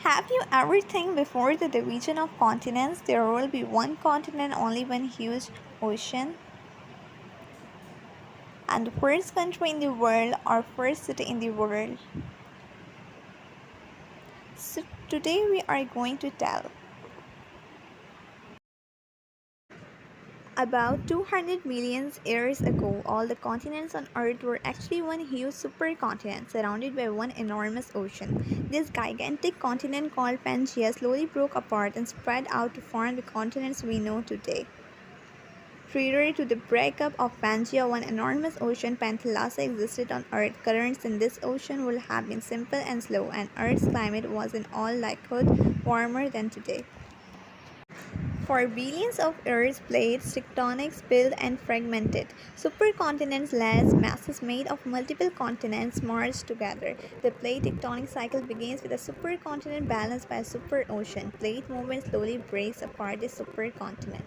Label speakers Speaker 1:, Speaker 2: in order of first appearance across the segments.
Speaker 1: Have you ever think before the division of continents there will be one continent, only one huge ocean? And the first country in the world or first city in the world? So today we are going to tell about 200 million years ago, all the continents on Earth were actually one huge supercontinent surrounded by one enormous ocean. This gigantic continent called Pangea slowly broke apart and spread out to form the continents we know today. Prior to the breakup of Pangea, one enormous ocean, Panthalasa, existed on Earth. Currents in this ocean would have been simple and slow, and Earth's climate was in all likelihood warmer than today. For billions of years, plates, tectonics built and fragmented. Supercontinents, large masses made of multiple continents, merged together. The plate tectonic cycle begins with a supercontinent balanced by a superocean. Plate movement slowly breaks apart the supercontinent.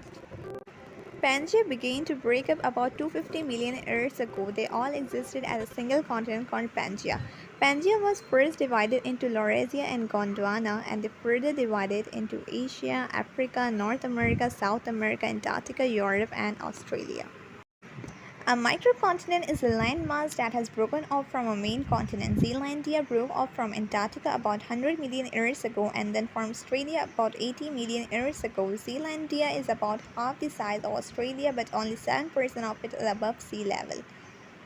Speaker 1: Pangea began to break up about 250 million years ago. They all existed as a single continent called Pangea. Pangea was first divided into Laurasia and Gondwana, and they further divided into Asia, Africa, North America, South America, Antarctica, Europe, and Australia. A microcontinent is a landmass that has broken off from a main continent. Zealandia broke off from Antarctica about 100 million years ago and then from Australia about 80 million years ago. Zealandia is about half the size of Australia, but only 7% of it is above sea level.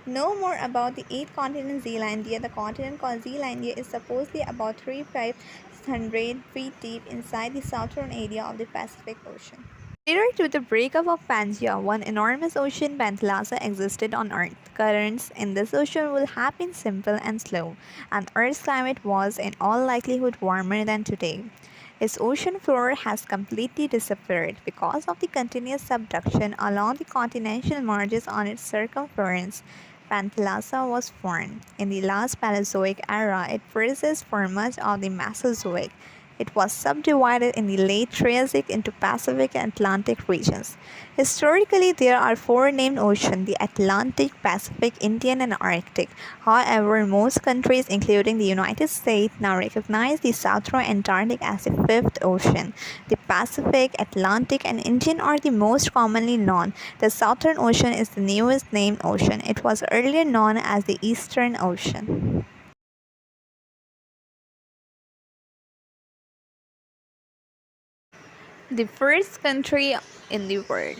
Speaker 1: Know more about the 8th continent, Zealandia. The continent called Zealandia is supposedly about 3,500 feet deep inside the southern area of the Pacific Ocean. Prior to the breakup of Pangea, one enormous ocean, Panthalasa, existed on Earth. Currents in this ocean would have been simple and slow, and Earth's climate was in all likelihood warmer than today. Its ocean floor has completely disappeared because of the continuous subduction along the continental margins on its circumference. Panthalassa was formed. In the last Paleozoic era, it persisted for much of the Mesozoic. It was subdivided in the late Triassic into Pacific and Atlantic regions. Historically, there are four named oceans: the Atlantic, Pacific, Indian, and Arctic. However, most countries, including the United States, now recognize the Southern Antarctic as the fifth ocean. The Pacific, Atlantic, and Indian are the most commonly known. The Southern Ocean is the newest named ocean. It was earlier known as the Eastern Ocean. The first country in the world.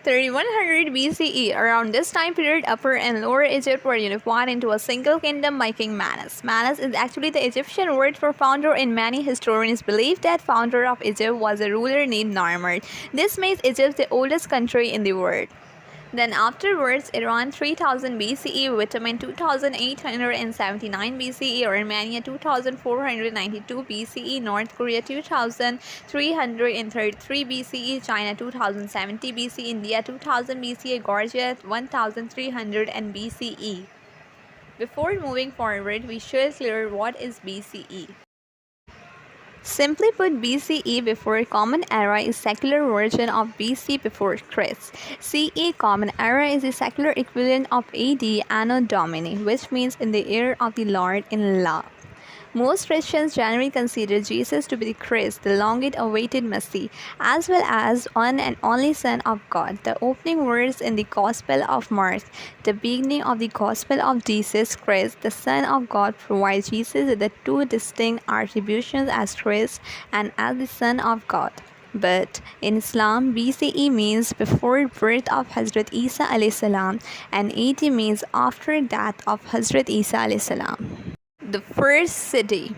Speaker 1: 3100 BCE. Around this time period, Upper and Lower Egypt were unified into a single kingdom by King Menes. Menes is actually the Egyptian word for founder, and many historians believe that founder of Egypt was a ruler named Narmer. This makes Egypt the oldest country in the world. Then afterwards, Iran 3000 BCE, Vietnam 2879 BCE, Armenia 2492 BCE, North Korea 2333 BCE, China 2070 BCE, India 2000 BCE, Georgia 1300 and BCE. Before moving forward, we should clear what is BCE. Simply put, BCE before Common Era is secular version of BC before Christ. CE Common Era is the secular equivalent of AD Anno Domini, which means in the year of the Lord in law. Most Christians generally consider Jesus to be the Christ, the long-awaited Messiah, as well as one and only Son of God. The opening words in the Gospel of Mark, the beginning of the Gospel of Jesus Christ, the Son of God, provide Jesus with the two distinct attributions as Christ and as the Son of God. But in Islam, BCE means before birth of Hazrat Isa alayhi salam, and AD means after death of Hazrat Isa alayhi salam. The first city.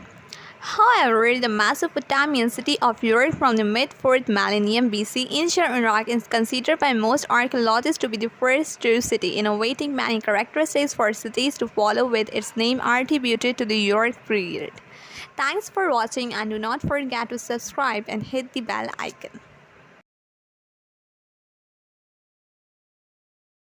Speaker 1: However, the Mesopotamian city of Uruk from the mid-4th millennium BC, ancient Iraq, is considered by most archaeologists to be the first true city, innovating many characteristics for cities to follow, with its name attributed to the Uruk period. Thanks for watching, and do not forget to subscribe and hit the bell icon.